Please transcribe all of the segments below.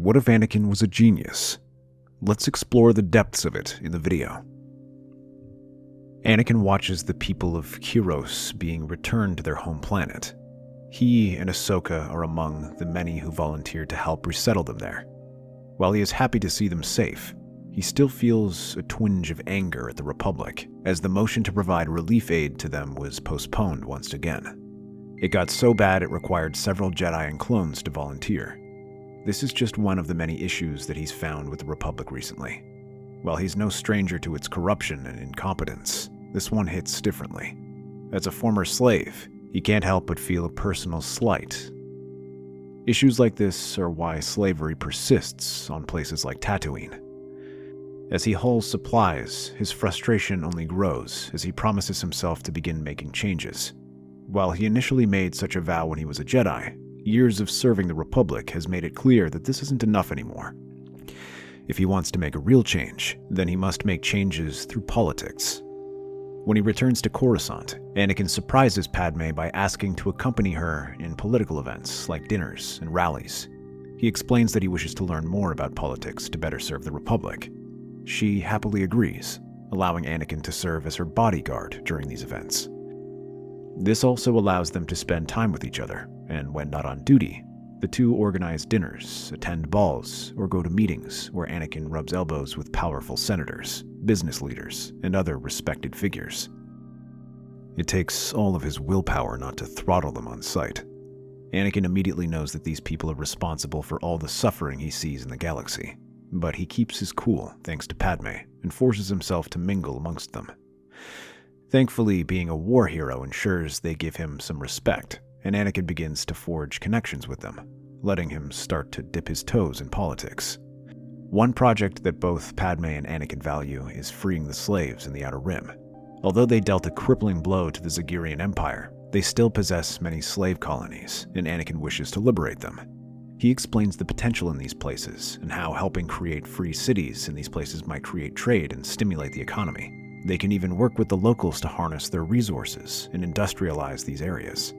What if Anakin was a genius? Let's explore the depths of it in the video. Anakin watches the people of Kiros being returned to their home planet. He and Ahsoka are among the many who volunteered to help resettle them there. While he is happy to see them safe, he still feels a twinge of anger at the Republic, as the motion to provide relief aid to them was postponed once again. It got so bad it required several Jedi and clones to volunteer. This is just one of the many issues that he's found with the Republic recently. While he's no stranger to its corruption and incompetence, this one hits differently. As a former slave, he can't help but feel a personal slight. Issues like this are why slavery persists on places like Tatooine. As he hauls supplies, his frustration only grows as he promises himself to begin making changes. While he initially made such a vow when he was a Jedi, years of serving the Republic has made it clear that this isn't enough anymore. If he wants to make a real change, then he must make changes through politics. When he returns to Coruscant, Anakin surprises Padme by asking to accompany her in political events like dinners and rallies. He explains that he wishes to learn more about politics to better serve the Republic. She happily agrees, allowing Anakin to serve as her bodyguard during these events. This also allows them to spend time with each other, and when not on duty, the two organize dinners, attend balls, or go to meetings where Anakin rubs elbows with powerful senators, business leaders, and other respected figures. It takes all of his willpower not to throttle them on sight. Anakin immediately knows that these people are responsible for all the suffering he sees in the galaxy, but he keeps his cool thanks to Padme and forces himself to mingle amongst them. Thankfully, being a war hero ensures they give him some respect, and Anakin begins to forge connections with them, letting him start to dip his toes in politics. One project that both Padme and Anakin value is freeing the slaves in the Outer Rim. Although they dealt a crippling blow to the Zagirian Empire, they still possess many slave colonies, and Anakin wishes to liberate them. He explains the potential in these places, and how helping create free cities in these places might create trade and stimulate the economy. They can even work with the locals to harness their resources and industrialize these areas.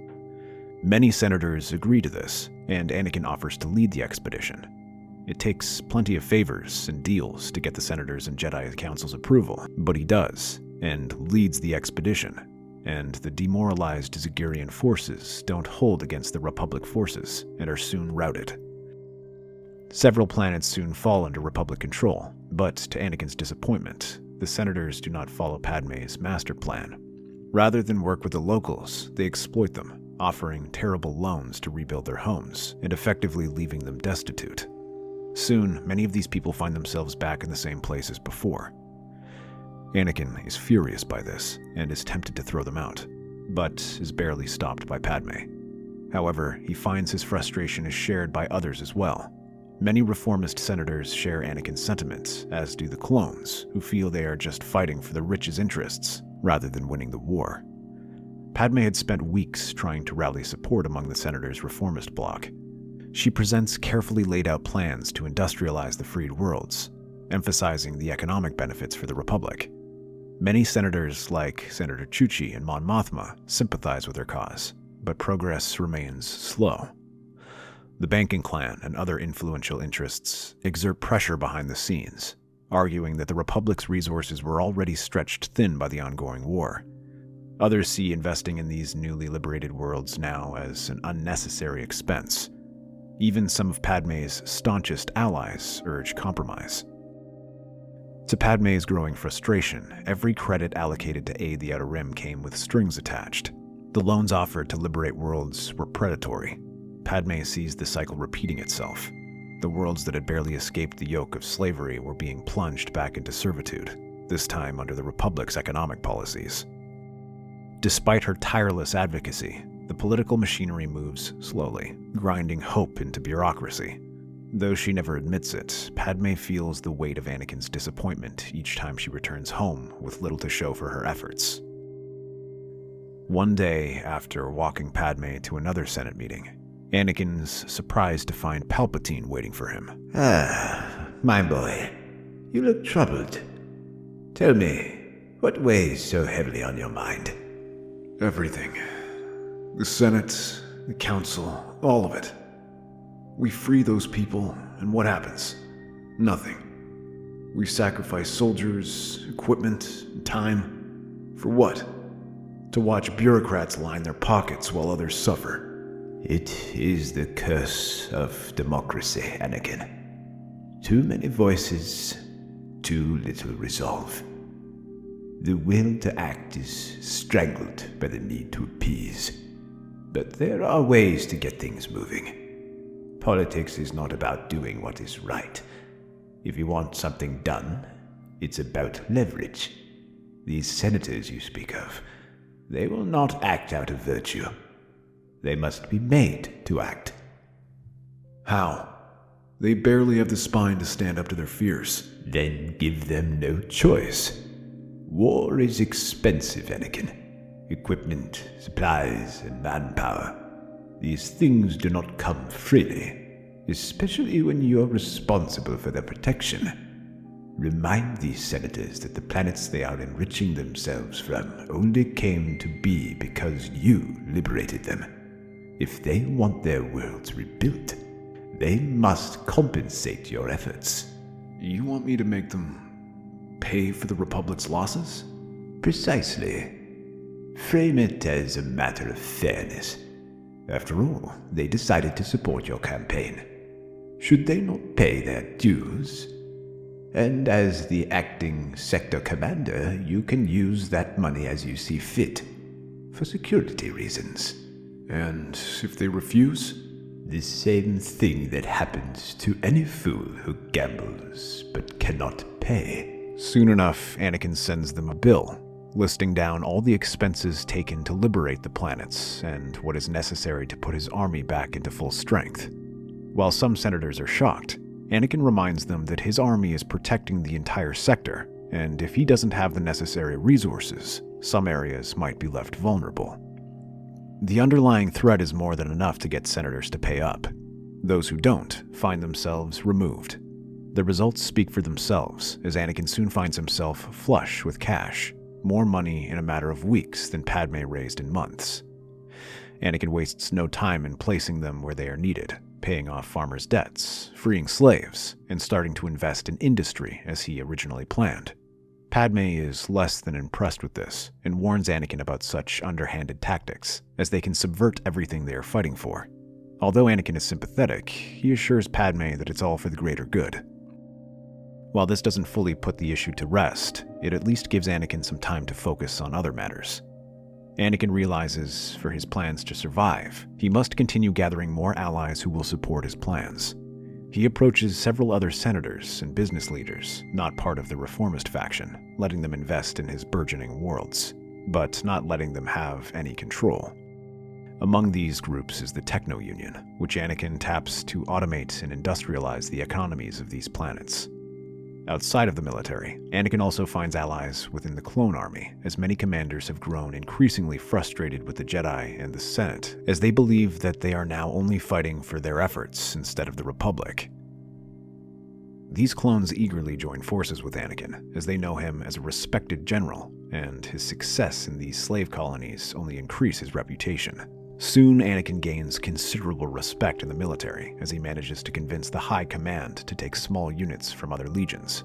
Many senators agree to this, and Anakin offers to lead the expedition. It takes plenty of favors and deals to get the senators and Jedi Council's approval, but he does, and leads the expedition, and the demoralized Zagirian forces don't hold against the Republic forces and are soon routed. Several planets soon fall under Republic control, but to Anakin's disappointment, the senators do not follow Padme's master plan. Rather than work with the locals, they exploit them, offering terrible loans to rebuild their homes and effectively leaving them destitute. Soon, many of these people find themselves back in the same place as before. Anakin is furious by this and is tempted to throw them out, but is barely stopped by Padme. However, he finds his frustration is shared by others as well. Many reformist senators share Anakin's sentiments, as do the clones, who feel they are just fighting for the rich's interests rather than winning the war. Padme had spent weeks trying to rally support among the senators' reformist bloc. She presents carefully laid out plans to industrialize the freed worlds, emphasizing the economic benefits for the Republic. Many senators, like Senator Chuchi and Mon Mothma, sympathize with her cause, but progress remains slow. The banking clan and other influential interests exert pressure behind the scenes, arguing that the Republic's resources were already stretched thin by the ongoing war. Others see investing in these newly liberated worlds now as an unnecessary expense. Even some of Padme's staunchest allies urge compromise. To Padme's growing frustration, every credit allocated to aid the Outer Rim came with strings attached. The loans offered to liberate worlds were predatory. Padme sees the cycle repeating itself. The worlds that had barely escaped the yoke of slavery were being plunged back into servitude, this time under the Republic's economic policies. Despite her tireless advocacy, the political machinery moves slowly, grinding hope into bureaucracy. Though she never admits it, Padme feels the weight of Anakin's disappointment each time she returns home with little to show for her efforts. One day, after walking Padme to another Senate meeting, Anakin's surprised to find Palpatine waiting for him. Ah, my boy, you look troubled. Tell me, what weighs so heavily on your mind? Everything. The Senate, the Council, all of it. We free those people, and what happens? Nothing. We sacrifice soldiers, equipment, and time. For what? To watch bureaucrats line their pockets while others suffer. It is the curse of democracy, Anakin. Too many voices, too little resolve. The will to act is strangled by the need to appease. But there are ways to get things moving. Politics is not about doing what is right. If you want something done, it's about leverage. These senators you speak of, they will not act out of virtue. They must be made to act. How? They barely have the spine to stand up to their fears. Then give them no choice. War is expensive, Anakin. Equipment, supplies, and manpower. These things do not come freely, especially when you are responsible for their protection. Remind these senators that the planets they are enriching themselves from only came to be because you liberated them. If they want their worlds rebuilt, they must compensate your efforts. You want me to make them pay for the Republic's losses? Precisely. Frame it as a matter of fairness. After all, they decided to support your campaign. Should they not pay their dues? And as the acting sector commander, you can use that money as you see fit, for security reasons. And if they refuse? The same thing that happens to any fool who gambles but cannot pay. Soon enough, Anakin sends them a bill, listing down all the expenses taken to liberate the planets and what is necessary to put his army back into full strength. While some senators are shocked, Anakin reminds them that his army is protecting the entire sector, and if he doesn't have the necessary resources, some areas might be left vulnerable. The underlying threat is more than enough to get senators to pay up. Those who don't find themselves removed. The results speak for themselves, as Anakin soon finds himself flush with cash, more money in a matter of weeks than Padme raised in months. Anakin wastes no time in placing them where they are needed, paying off farmers' debts, freeing slaves, and starting to invest in industry as he originally planned. Padme is less than impressed with this, and warns Anakin about such underhanded tactics, as they can subvert everything they are fighting for. Although Anakin is sympathetic, he assures Padme that it's all for the greater good. While this doesn't fully put the issue to rest, it at least gives Anakin some time to focus on other matters. Anakin realizes, for his plans to survive, he must continue gathering more allies who will support his plans. He approaches several other senators and business leaders, not part of the reformist faction, letting them invest in his burgeoning worlds, but not letting them have any control. Among these groups is the Techno Union, which Anakin taps to automate and industrialize the economies of these planets. Outside of the military, Anakin also finds allies within the clone army, as many commanders have grown increasingly frustrated with the Jedi and the Senate, as they believe that they are now only fighting for their efforts instead of the Republic. These clones eagerly join forces with Anakin, as they know him as a respected general, and his success in these slave colonies only increase his reputation. Soon, Anakin gains considerable respect in the military as he manages to convince the High Command to take small units from other legions.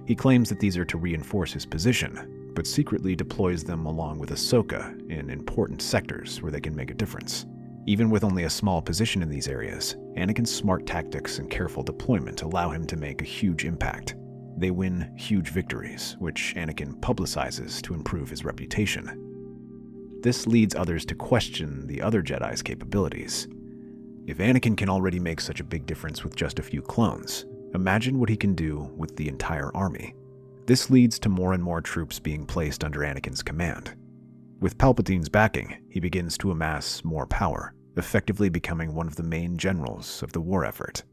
He claims that these are to reinforce his position, but secretly deploys them along with Ahsoka in important sectors where they can make a difference. Even with only a small position in these areas, Anakin's smart tactics and careful deployment allow him to make a huge impact. They win huge victories, which Anakin publicizes to improve his reputation. This leads others to question the other Jedi's capabilities. If Anakin can already make such a big difference with just a few clones, imagine what he can do with the entire army. This leads to more and more troops being placed under Anakin's command. With Palpatine's backing, he begins to amass more power, effectively becoming one of the main generals of the war effort.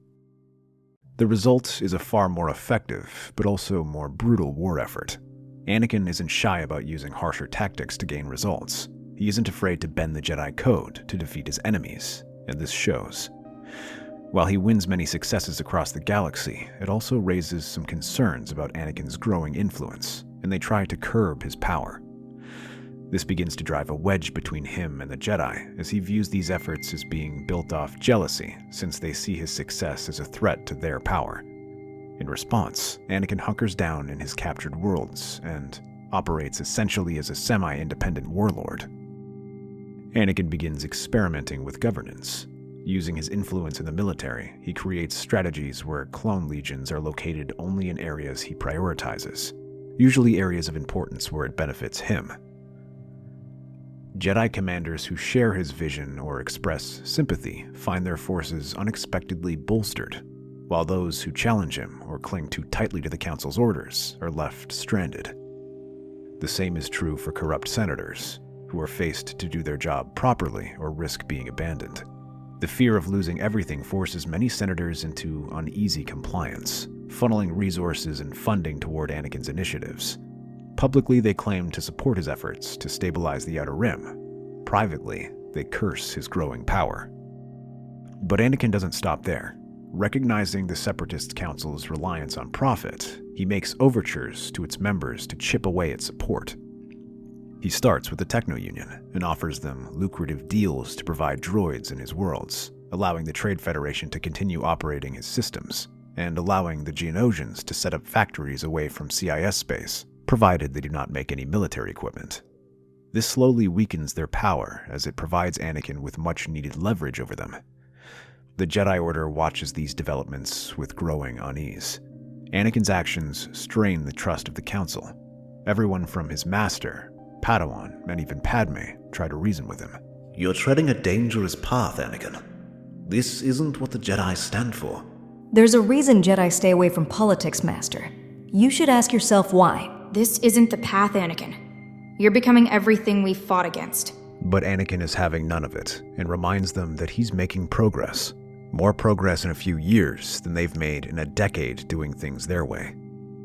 The result is a far more effective, but also more brutal war effort. Anakin isn't shy about using harsher tactics to gain results. He isn't afraid to bend the Jedi code to defeat his enemies, and this shows. While he wins many successes across the galaxy, it also raises some concerns about Anakin's growing influence, and they try to curb his power. This begins to drive a wedge between him and the Jedi, as he views these efforts as being built off jealousy, since they see his success as a threat to their power. In response, Anakin hunkers down in his captured worlds and operates essentially as a semi-independent warlord. Anakin begins experimenting with governance. Using his influence in the military, he creates strategies where clone legions are located only in areas he prioritizes, usually areas of importance where it benefits him. Jedi commanders who share his vision or express sympathy find their forces unexpectedly bolstered, while those who challenge him or cling too tightly to the Council's orders are left stranded. The same is true for corrupt senators, who are faced to do their job properly or risk being abandoned. The fear of losing everything forces many senators into uneasy compliance, funneling resources and funding toward Anakin's initiatives. Publicly, they claim to support his efforts to stabilize the Outer Rim. Privately, they curse his growing power. But Anakin doesn't stop there. Recognizing the Separatist Council's reliance on profit, he makes overtures to its members to chip away at support. He starts with the Techno-Union and offers them lucrative deals to provide droids in his worlds, allowing the Trade Federation to continue operating his systems, and allowing the Geonosians to set up factories away from CIS space, provided they do not make any military equipment. This slowly weakens their power as it provides Anakin with much-needed leverage over them. The Jedi Order watches these developments with growing unease. Anakin's actions strain the trust of the Council. Everyone from his master, Padawan, and even Padme try to reason with him. You're treading a dangerous path, Anakin. This isn't what the Jedi stand for. There's a reason Jedi stay away from politics, Master. You should ask yourself why. This isn't the path, Anakin. You're becoming everything we fought against. But Anakin is having none of it, and reminds them that he's making progress. More progress in a few years than they've made in a decade doing things their way.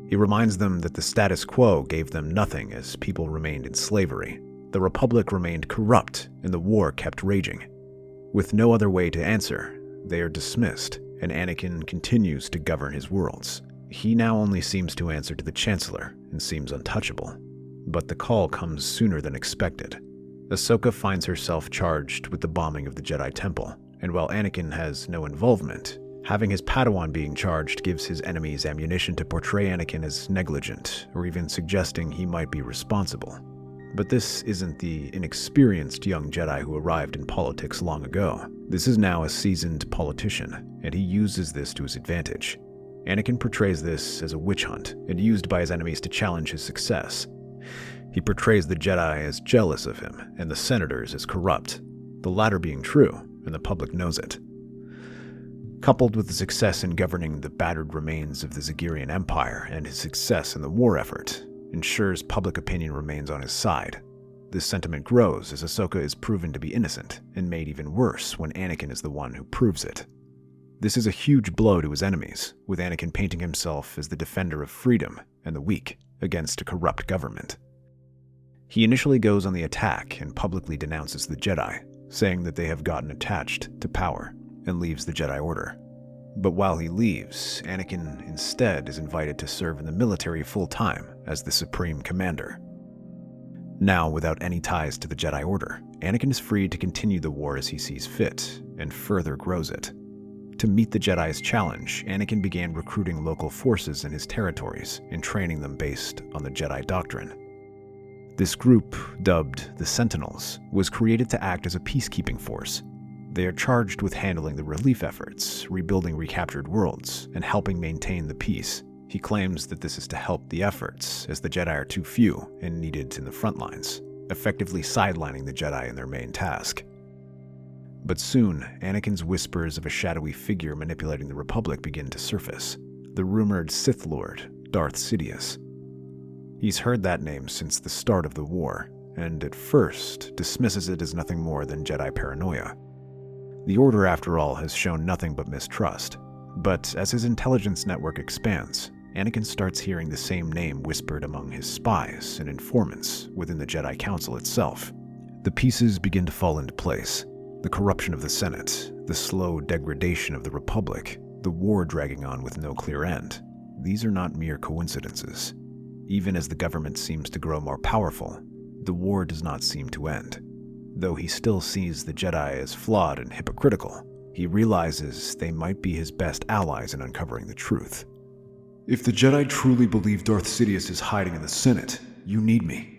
He reminds them that the status quo gave them nothing as people remained in slavery. The Republic remained corrupt, and the war kept raging. With no other way to answer, they are dismissed, and Anakin continues to govern his worlds. He now only seems to answer to the Chancellor, and seems untouchable. But the call comes sooner than expected. Ahsoka finds herself charged with the bombing of the Jedi Temple, and while Anakin has no involvement, having his Padawan being charged gives his enemies ammunition to portray Anakin as negligent, or even suggesting he might be responsible. But this isn't the inexperienced young Jedi who arrived in politics long ago. This is now a seasoned politician, and he uses this to his advantage. Anakin portrays this as a witch hunt, and used by his enemies to challenge his success. He portrays the Jedi as jealous of him, and the senators as corrupt, the latter being true, and the public knows it. Coupled with the success in governing the battered remains of the Zagirian Empire and his success in the war effort, ensures public opinion remains on his side. This sentiment grows as Ahsoka is proven to be innocent, and made even worse when Anakin is the one who proves it. This is a huge blow to his enemies, with Anakin painting himself as the defender of freedom and the weak against a corrupt government. He initially goes on the attack and publicly denounces the Jedi, saying that they have gotten attached to power, and leaves the Jedi Order. But while he leaves, Anakin instead is invited to serve in the military full-time as the Supreme Commander. Now, without any ties to the Jedi Order, Anakin is free to continue the war as he sees fit, and further grows it. To meet the Jedi's challenge, Anakin began recruiting local forces in his territories and training them based on the Jedi doctrine. This group, dubbed the Sentinels, was created to act as a peacekeeping force. They are charged with handling the relief efforts, rebuilding recaptured worlds, and helping maintain the peace. He claims that this is to help the efforts, as the Jedi are too few and needed in the front lines, effectively sidelining the Jedi in their main task. But soon, Anakin's whispers of a shadowy figure manipulating the Republic begin to surface. The rumored Sith Lord, Darth Sidious. He's heard that name since the start of the war, and at first dismisses it as nothing more than Jedi paranoia. The Order, after all, has shown nothing but mistrust. But as his intelligence network expands, Anakin starts hearing the same name whispered among his spies and informants within the Jedi Council itself. The pieces begin to fall into place. The corruption of the Senate, the slow degradation of the Republic, the war dragging on with no clear end. These are not mere coincidences. Even as the government seems to grow more powerful, the war does not seem to end. Though he still sees the Jedi as flawed and hypocritical, he realizes they might be his best allies in uncovering the truth. If the Jedi truly believe Darth Sidious is hiding in the Senate, you need me.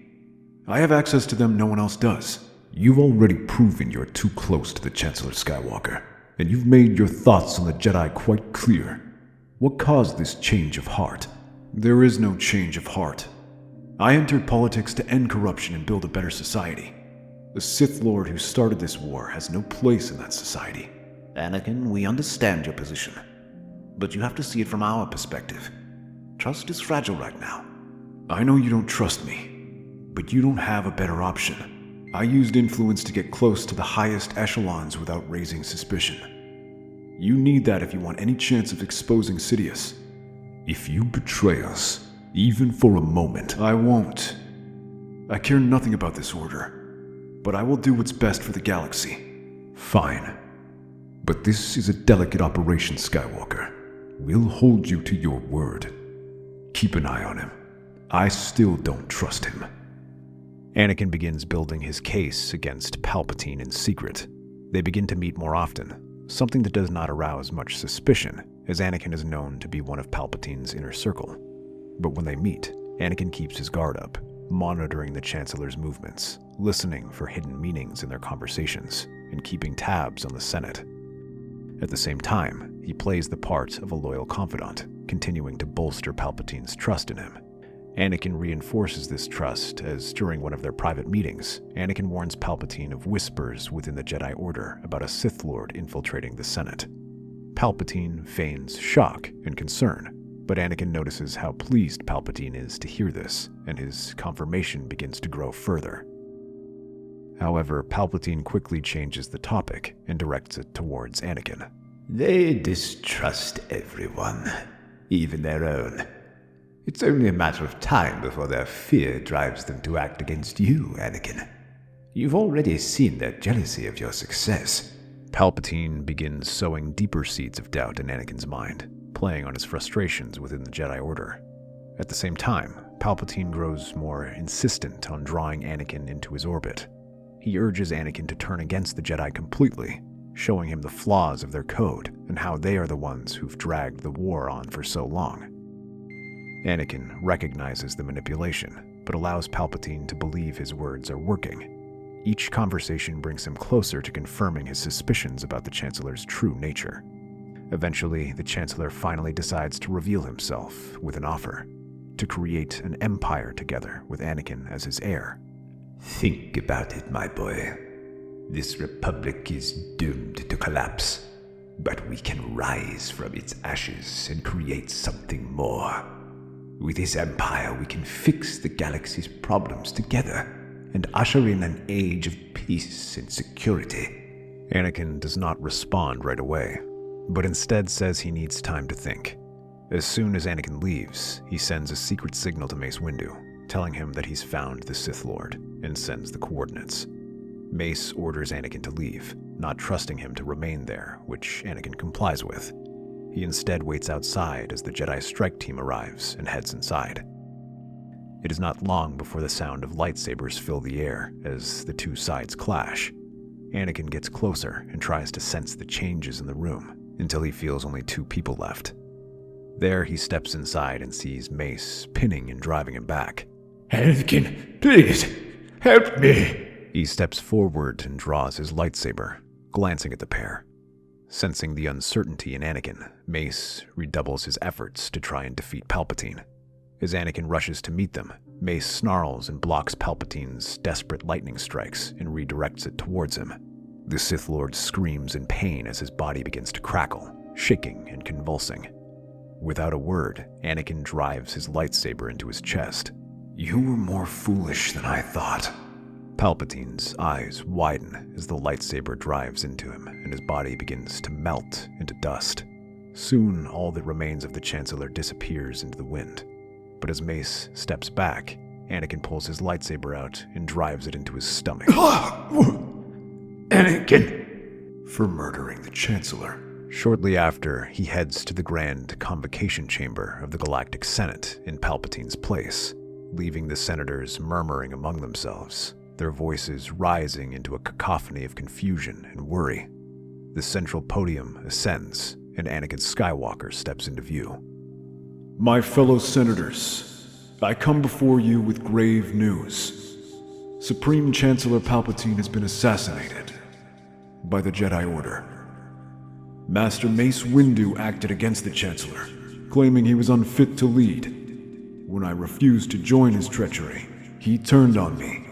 I have access to them no one else does. You've already proven you're too close to the Chancellor Skywalker, and you've made your thoughts on the Jedi quite clear. What caused this change of heart? There is no change of heart. I entered politics to end corruption and build a better society. The Sith Lord who started this war has no place in that society. Anakin, we understand your position, but you have to see it from our perspective. Trust is fragile right now. I know you don't trust me, but you don't have a better option. I used influence to get close to the highest echelons without raising suspicion. You need that if you want any chance of exposing Sidious. If you betray us, even for a moment... I won't. I care nothing about this order, but I will do what's best for the galaxy. Fine. But this is a delicate operation, Skywalker. We'll hold you to your word. Keep an eye on him. I still don't trust him. Anakin begins building his case against Palpatine in secret. They begin to meet more often, something that does not arouse much suspicion, as Anakin is known to be one of Palpatine's inner circle. But when they meet, Anakin keeps his guard up, monitoring the Chancellor's movements, listening for hidden meanings in their conversations, and keeping tabs on the Senate. At the same time, he plays the part of a loyal confidant, continuing to bolster Palpatine's trust in him. Anakin reinforces this trust as, during one of their private meetings, Anakin warns Palpatine of whispers within the Jedi Order about a Sith Lord infiltrating the Senate. Palpatine feigns shock and concern, but Anakin notices how pleased Palpatine is to hear this, and his confirmation begins to grow further. However, Palpatine quickly changes the topic and directs it towards Anakin. They distrust everyone, even their own. It's only a matter of time before their fear drives them to act against you, Anakin. You've already seen their jealousy of your success. Palpatine begins sowing deeper seeds of doubt in Anakin's mind, playing on his frustrations within the Jedi Order. At the same time, Palpatine grows more insistent on drawing Anakin into his orbit. He urges Anakin to turn against the Jedi completely, showing him the flaws of their code and how they are the ones who've dragged the war on for so long. Anakin recognizes the manipulation, but allows Palpatine to believe his words are working. Each conversation brings him closer to confirming his suspicions about the Chancellor's true nature. Eventually, the Chancellor finally decides to reveal himself with an offer to create an empire together with Anakin as his heir. Think about it, my boy. This republic is doomed to collapse, but we can rise from its ashes and create something more. With this empire, we can fix the galaxy's problems together and usher in an age of peace and security. Anakin does not respond right away, but instead says he needs time to think. As soon as Anakin leaves, he sends a secret signal to Mace Windu, telling him that he's found the Sith Lord, and sends the coordinates. Mace orders Anakin to leave, not trusting him to remain there, which Anakin complies with. He instead waits outside as the Jedi strike team arrives and heads inside. It is not long before the sound of lightsabers fill the air as the two sides clash. Anakin gets closer and tries to sense the changes in the room until he feels only two people left. There he steps inside and sees Mace pinning and driving him back. Anakin, please, help me! He steps forward and draws his lightsaber, glancing at the pair. Sensing the uncertainty in Anakin, Mace redoubles his efforts to try and defeat Palpatine. As Anakin rushes to meet them, Mace snarls and blocks Palpatine's desperate lightning strikes and redirects it towards him. The Sith Lord screams in pain as his body begins to crackle, shaking and convulsing. Without a word, Anakin drives his lightsaber into his chest. You were more foolish than I thought. Palpatine's eyes widen as the lightsaber drives into him, and his body begins to melt into dust. Soon, all that remains of the Chancellor disappears into the wind. But as Mace steps back, Anakin pulls his lightsaber out and drives it into his stomach. Anakin! For murdering the Chancellor. Shortly after, he heads to the Grand Convocation Chamber of the Galactic Senate in Palpatine's place. leaving the senators murmuring among themselves, their voices rising into a cacophony of confusion and worry. The central podium ascends, and Anakin Skywalker steps into view. My fellow senators, I come before you with grave news. Supreme Chancellor Palpatine has been assassinated by the Jedi Order. Master Mace Windu acted against the Chancellor, claiming he was unfit to lead. When I refused to join his treachery, he turned on me.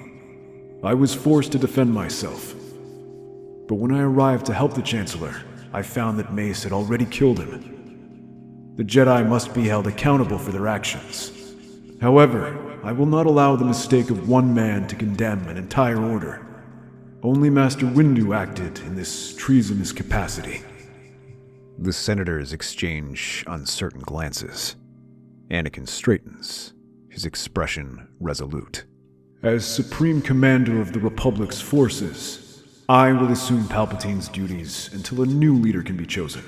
I was forced to defend myself. But when I arrived to help the Chancellor, I found that Mace had already killed him. The Jedi must be held accountable for their actions. However, I will not allow the mistake of one man to condemn an entire order. Only Master Windu acted in this treasonous capacity. The senators exchange uncertain glances. Anakin straightens, his expression resolute. As Supreme Commander of the Republic's forces, I will assume Palpatine's duties until a new leader can be chosen.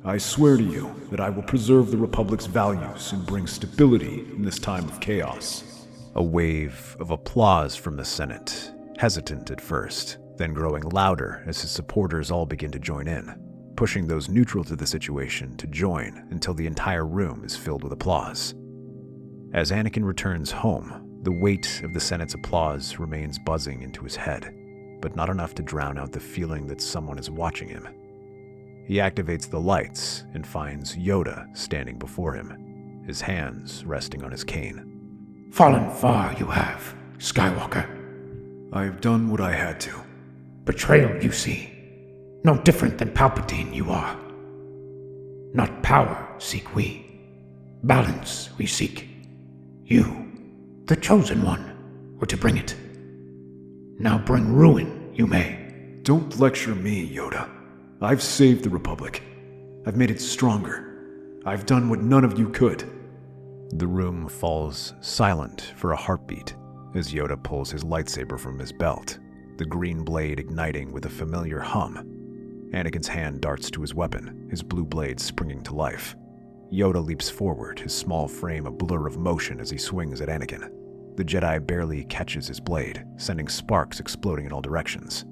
I swear to you that I will preserve the Republic's values and bring stability in this time of chaos. A wave of applause from the Senate, hesitant at first, then growing louder as his supporters all begin to join in, pushing those neutral to the situation to join until the entire room is filled with applause. As Anakin returns home, the weight of the Senate's applause remains buzzing into his head, but not enough to drown out the feeling that someone is watching him. He activates the lights and finds Yoda standing before him, his hands resting on his cane. Fallen far you have, Skywalker. I have done what I had to. Betrayal, you see. No different than Palpatine you are. Not power seek we. Balance we seek. You, the chosen one, were to bring it. Now bring ruin, you may. Don't lecture me, Yoda. I've saved the Republic. I've made it stronger. I've done what none of you could. The room falls silent for a heartbeat as Yoda pulls his lightsaber from his belt, the green blade igniting with a familiar hum. Anakin's hand darts to his weapon, his blue blade springing to life. Yoda leaps forward, his small frame a blur of motion as he swings at Anakin. The Jedi barely catches his blade, sending sparks exploding in all directions.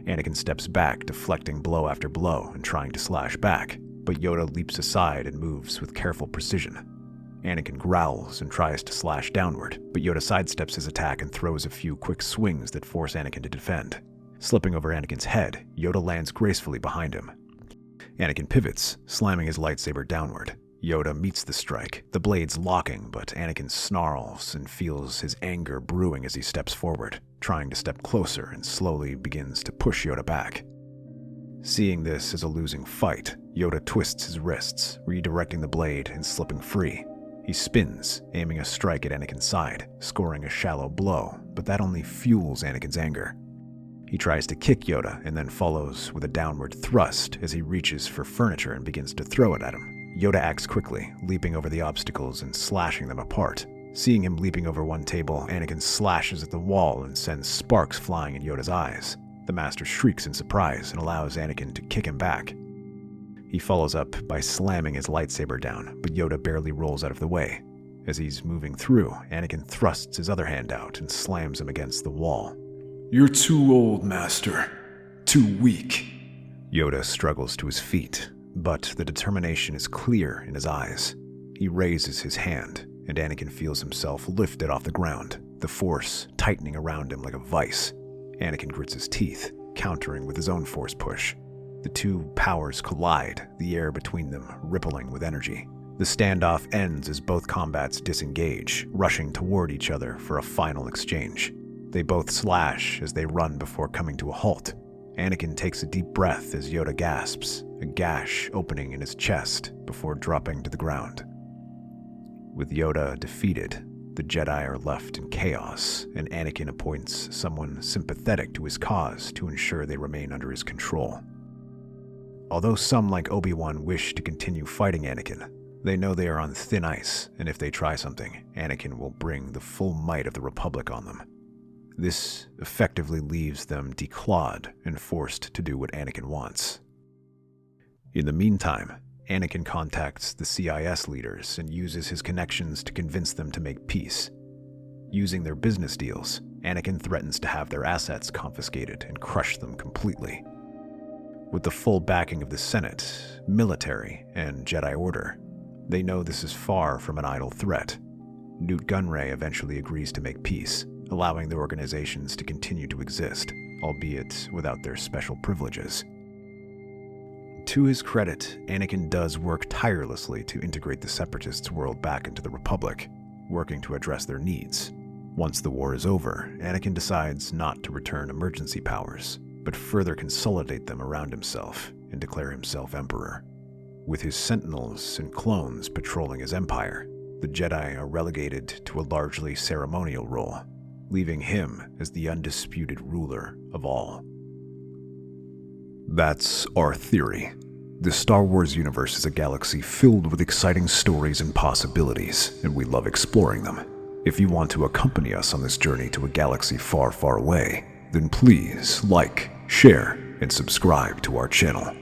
Anakin steps back, deflecting blow after blow and trying to slash back, but Yoda leaps aside and moves with careful precision. Anakin growls and tries to slash downward, but Yoda sidesteps his attack and throws a few quick swings that force Anakin to defend. Slipping over Anakin's head, Yoda lands gracefully behind him. Anakin pivots, slamming his lightsaber downward. Yoda meets the strike, the blades locking, but Anakin snarls and feels his anger brewing as he steps forward, trying to step closer and slowly begins to push Yoda back. Seeing this as a losing fight, Yoda twists his wrists, redirecting the blade and slipping free. He spins, aiming a strike at Anakin's side, scoring a shallow blow, but that only fuels Anakin's anger. He tries to kick Yoda and then follows with a downward thrust as he reaches for furniture and begins to throw it at him. Yoda acts quickly, leaping over the obstacles and slashing them apart. Seeing him leaping over one table, Anakin slashes at the wall and sends sparks flying in Yoda's eyes. The Master shrieks in surprise and allows Anakin to kick him back. He follows up by slamming his lightsaber down, but Yoda barely rolls out of the way. As he's moving through, Anakin thrusts his other hand out and slams him against the wall. You're too old, Master. Too weak. Yoda struggles to his feet, but the determination is clear in his eyes. He raises his hand, and Anakin feels himself lifted off the ground, the Force tightening around him like a vice. Anakin grits his teeth, countering with his own Force push. The two powers collide, the air between them rippling with energy. The standoff ends as both combats disengage, rushing toward each other for a final exchange. They both slash as they run before coming to a halt. Anakin takes a deep breath as Yoda gasps, a gash opening in his chest before dropping to the ground. With Yoda defeated, the Jedi are left in chaos, and Anakin appoints someone sympathetic to his cause to ensure they remain under his control. Although some like Obi-Wan wish to continue fighting Anakin, they know they are on thin ice, and if they try something, Anakin will bring the full might of the Republic on them. This effectively leaves them declawed and forced to do what Anakin wants. In the meantime, Anakin contacts the CIS leaders and uses his connections to convince them to make peace. Using their business deals, Anakin threatens to have their assets confiscated and crush them completely. With the full backing of the Senate, military, and Jedi Order, they know this is far from an idle threat. Newt Gunray eventually agrees to make peace, allowing the organizations to continue to exist, albeit without their special privileges. To his credit, Anakin does work tirelessly to integrate the Separatists' world back into the Republic, working to address their needs. Once the war is over, Anakin decides not to return emergency powers, but further consolidate them around himself and declare himself Emperor. With his sentinels and clones patrolling his empire, the Jedi are relegated to a largely ceremonial role, leaving him as the undisputed ruler of all. That's our theory. The Star Wars universe is a galaxy filled with exciting stories and possibilities, and we love exploring them. If you want to accompany us on this journey to a galaxy far, far away, then please like, share, and subscribe to our channel.